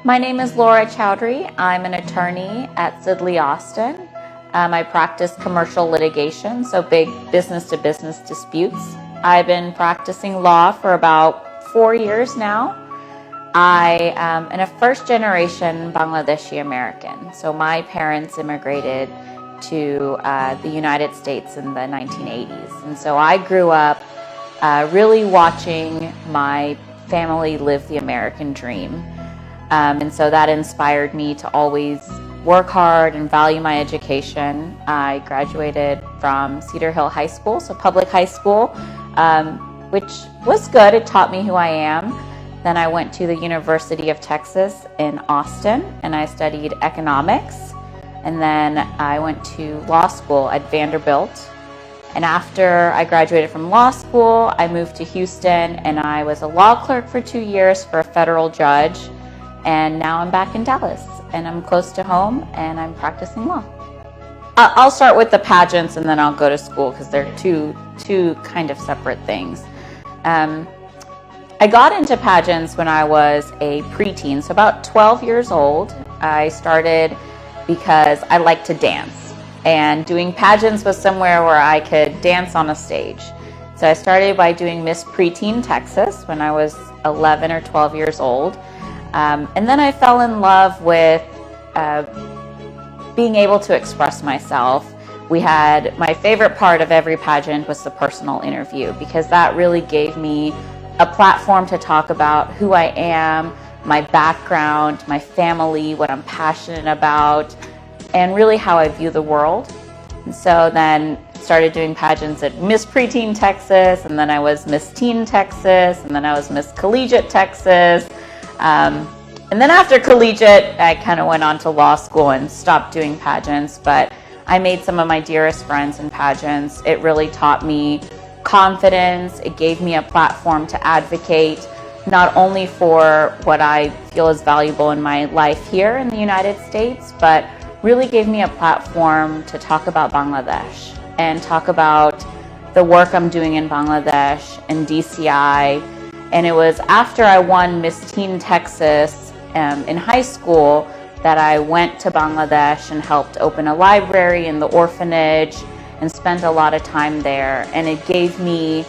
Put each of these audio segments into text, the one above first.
My name is LORA Chowdhury. I'm an attorney at Sidley Austin. I practice commercial litigation, so big business-to-business disputes. I've been practicing law for about 4 years now. I am a first-generation Bangladeshi American. So my parents immigrated to the United States in the 1980s. And so I grew up really watching my family live the American dream. And so that inspired me to always work hard and value my education. I graduated from Cedar Hill High School, so public high school, which was good. It taught me who I am. Then I went to the University of Texas in Austin, and I studied economics. And then I went to law school at Vanderbilt. And after I graduated from law school, I moved to Houston, and I was a law clerk for 2 years for a federal judge. And now I'm back in Dallas, and I'm close to home, and I'm practicing law. I'll start with the pageants, and then I'll go to school, because they're two kind of separate things. I got into pageants when I was a preteen, so about 12 years old. I started because I like to dance, and doing pageants was somewhere where I could dance on a stage. So I started by doing Miss Preteen Texas when I was 11 or 12 years old. And then I fell in love with being able to express myself. My favorite part of every pageant was the personal interview, because that really gave me a platform to talk about who I am, my background, my family, what I'm passionate about, and really how I view the world. And so then started doing pageants at Miss Preteen Texas, and then I was Miss Teen Texas, and then I was Miss Collegiate Texas. And then after collegiate, I kind of went on to law school and stopped doing pageants, but I made some of my dearest friends in pageants. It really taught me confidence. It gave me a platform to advocate not only for what I feel is valuable in my life here in the United States, but really gave me a platform to talk about Bangladesh and talk about the work I'm doing in Bangladesh and DCI. And it was after I won Miss Teen Texas in high school that I went to Bangladesh and helped open a library in the orphanage and spent a lot of time there. And it gave me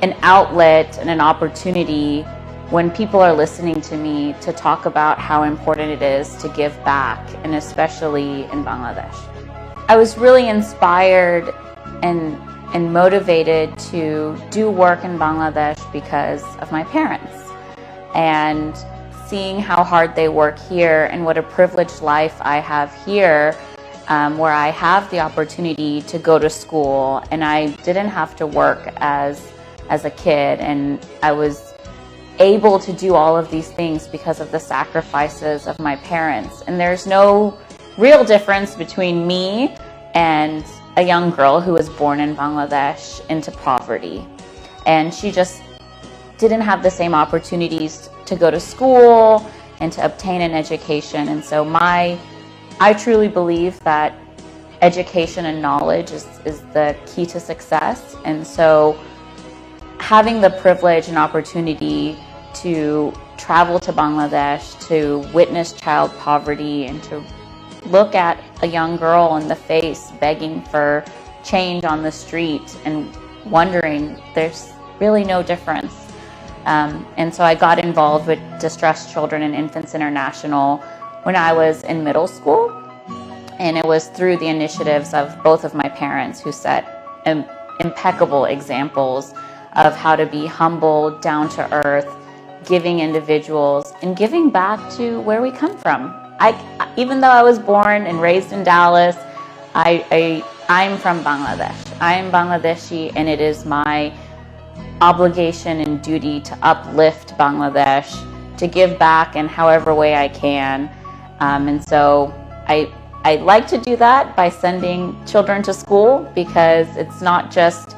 an outlet and an opportunity when people are listening to me to talk about how important it is to give back, and especially in Bangladesh. I was really inspired and motivated to do work in Bangladesh because of my parents, and seeing how hard they work here and what a privileged life I have here, where I have the opportunity to go to school, and I didn't have to work as a kid, and I was able to do all of these things because of the sacrifices of my parents. And there's no real difference between me and a young girl who was born in Bangladesh into poverty. And she just didn't have the same opportunities to go to school and to obtain an education. And so I truly believe that education and knowledge is the key to success. And so having the privilege and opportunity to travel to Bangladesh, to witness child poverty, and to look at a young girl in the face begging for change on the street and wondering there's really no difference. And so I got involved with Distressed Children and Infants International when I was in middle school. And it was through the initiatives of both of my parents, who set impeccable examples of how to be humble, down to earth, giving individuals, and giving back to where we come from. Even though I was born and raised in Dallas, I'm from Bangladesh. I am Bangladeshi, and it is my obligation and duty to uplift Bangladesh, to give back in however way I can. And so I like to do that by sending children to school, because it's not just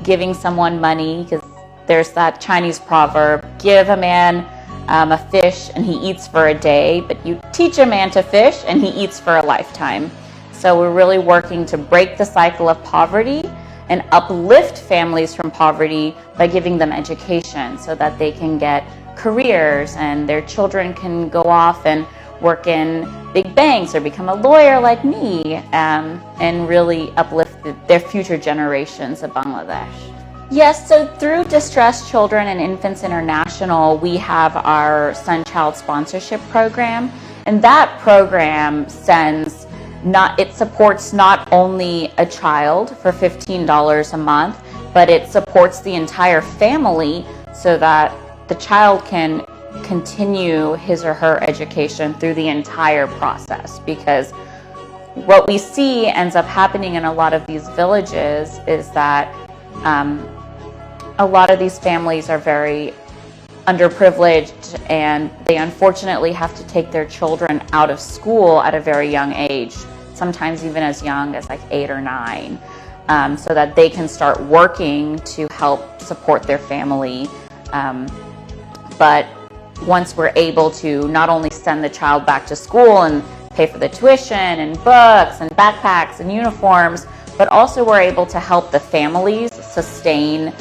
giving someone money, because there's that Chinese proverb, give a man a fish and he eats for a day, but you teach a man to fish and he eats for a lifetime. So we're really working to break the cycle of poverty and uplift families from poverty by giving them education so that they can get careers, and their children can go off and work in big banks or become a lawyer like me, and really uplift their future generations of Bangladesh. Yes, so through Distressed Children and Infants International, we have our Son-Child Sponsorship Program, and that program supports not only a child for $15 a month, but it supports the entire family so that the child can continue his or her education through the entire process. Because what we see ends up happening in a lot of these villages is that a lot of these families are very underprivileged, and they unfortunately have to take their children out of school at a very young age, sometimes even as young as like 8 or 9, so that they can start working to help support their family. But once we're able to not only send the child back to school and pay for the tuition and books and backpacks and uniforms, but also we're able to help the families sustain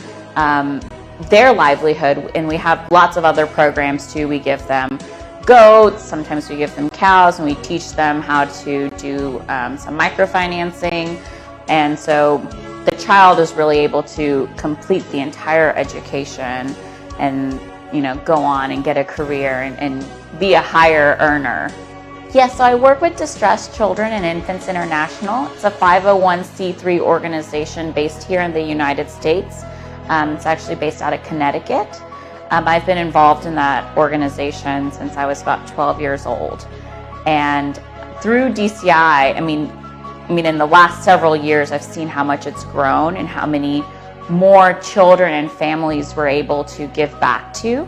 their livelihood. And we have lots of other programs too. We give them goats, sometimes we give them cows, and we teach them how to do some microfinancing. And so the child is really able to complete the entire education and go on and get a career and be a higher earner. Yes, so I work with Distressed Children and Infants International. It's a 501c3 organization based here in the United States. It's actually based out of Connecticut. I've been involved in that organization since I was about 12 years old. And through DCI, I mean, in the last several years, I've seen how much it's grown and how many more children and families we're able to give back to.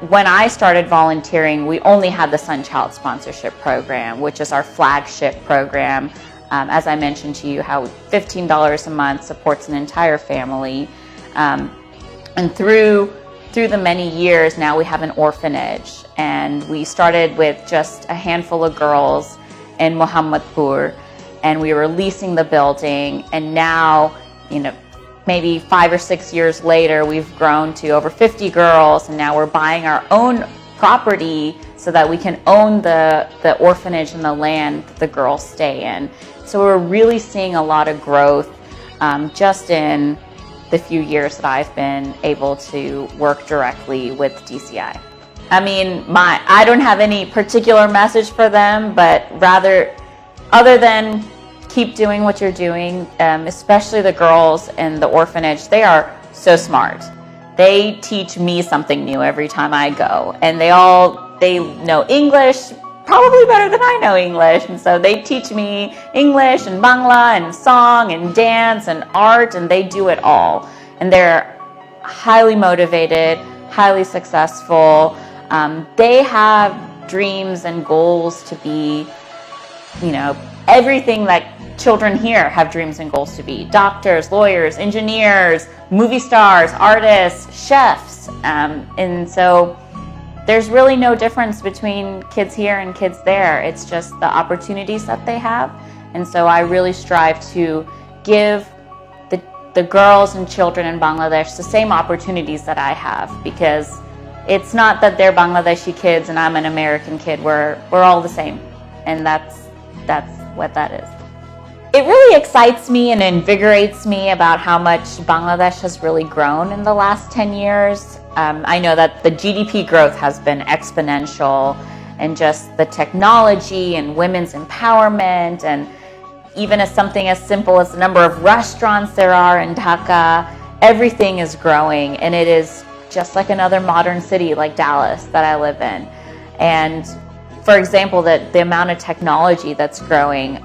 When I started volunteering, we only had the Son-Child Sponsorship Program, which is our flagship program. As I mentioned to you, how $15 a month supports an entire family. And through the many years, now we have an orphanage. And we started with just a handful of girls in Muhammadpur, and we were leasing the building. And now, maybe 5 or 6 years later, we've grown to over 50 girls, and now we're buying our own property so that we can own the orphanage and the land that the girls stay in. So we're really seeing a lot of growth just in the few years that I've been able to work directly with DCI. I don't have any particular message for them, but rather, other than keep doing what you're doing, especially the girls in the orphanage. They are so smart. They teach me something new every time I go, and they know English probably better than I know English, and so they teach me English and Bangla and song and dance and art, and they do it all. And they're highly motivated, highly successful. They have dreams and goals to be, everything that children here have dreams and goals to be: doctors, lawyers, engineers, movie stars, artists, chefs. And so there's really no difference between kids here and kids there. It's just the opportunities that they have. And so I really strive to give the girls and children in Bangladesh the same opportunities that I have, because it's not that they're Bangladeshi kids and I'm an American kid. We're all the same. And that's what that is. It really excites me and invigorates me about how much Bangladesh has really grown in the last 10 years. I know that the GDP growth has been exponential, and just the technology and women's empowerment, and even as something as simple as the number of restaurants there are in Dhaka, everything is growing, and it is just like another modern city like Dallas that I live in. And for example, the amount of technology that's growing.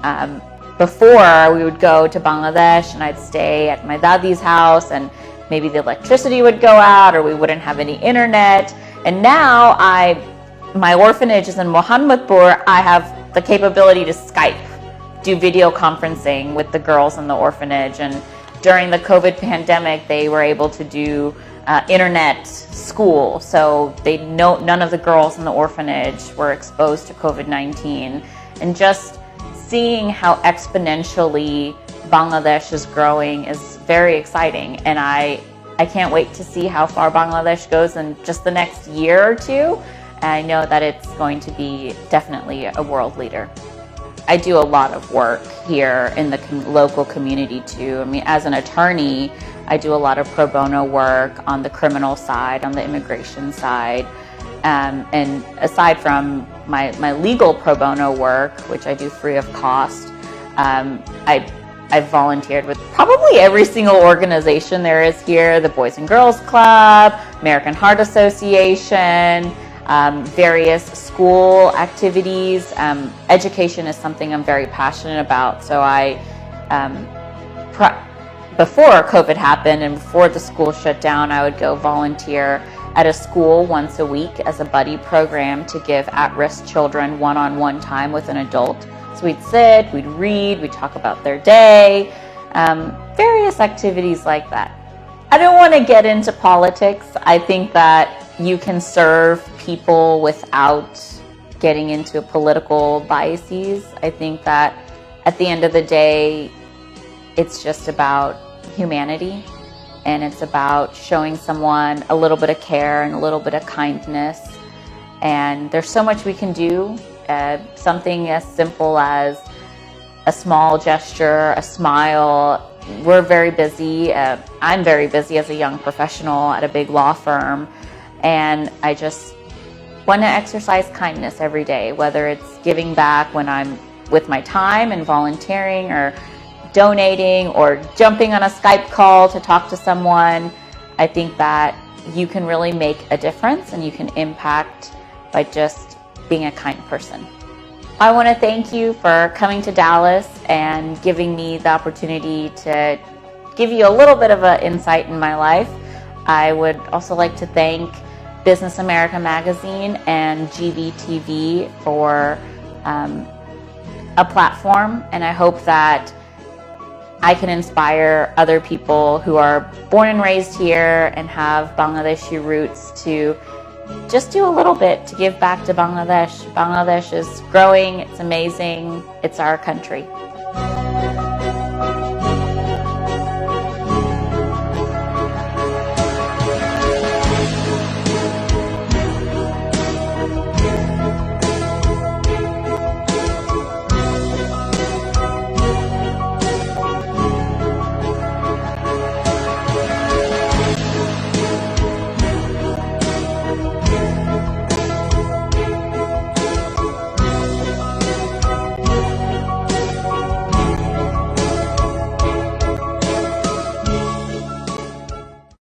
Before, we would go to Bangladesh and I'd stay at my dadi's house, and maybe the electricity would go out or we wouldn't have any internet. And now my orphanage is in Muhammadpur. I have the capability to Skype, do video conferencing with the girls in the orphanage. And during the COVID pandemic, they were able to do internet school. So none of the girls in the orphanage were exposed to COVID-19. And just seeing how exponentially Bangladesh is growing is very exciting. And I I can't wait to see how far Bangladesh goes in just the next year or two. And I know that it's going to be definitely a world leader. I do a lot of work here in the local community too. I mean, as an attorney, I do a lot of pro bono work on the criminal side, on the immigration side. And aside from my legal pro bono work, which I do free of cost, I've volunteered with probably every single organization there is here, the Boys and Girls Club, American Heart Association, various school activities. Education is something I'm very passionate about. So before COVID happened and before the school shut down, I would go volunteer at a school once a week as a buddy program to give at-risk children one-on-one time with an adult. So we'd sit, we'd read, we'd talk about their day, various activities like that. I don't want to get into politics. I think that you can serve people without getting into political biases. I think that at the end of the day, it's just about humanity, and it's about showing someone a little bit of care and a little bit of kindness. And there's so much we can do. Something as simple as a small gesture, a smile. We're very busy. I'm very busy as a young professional at a big law firm, and I just want to exercise kindness every day, whether it's giving back when I'm with my time and volunteering, or donating, or jumping on a Skype call to talk to someone. I think that you can really make a difference and you can impact by just being a kind person. I want to thank you for coming to Dallas and giving me the opportunity to give you a little bit of an insight in my life. I would also like to thank Business America Magazine and GBTV for a platform, and I hope that I can inspire other people who are born and raised here and have Bangladeshi roots to just do a little bit to give back to Bangladesh. Bangladesh is growing, it's amazing, it's our country.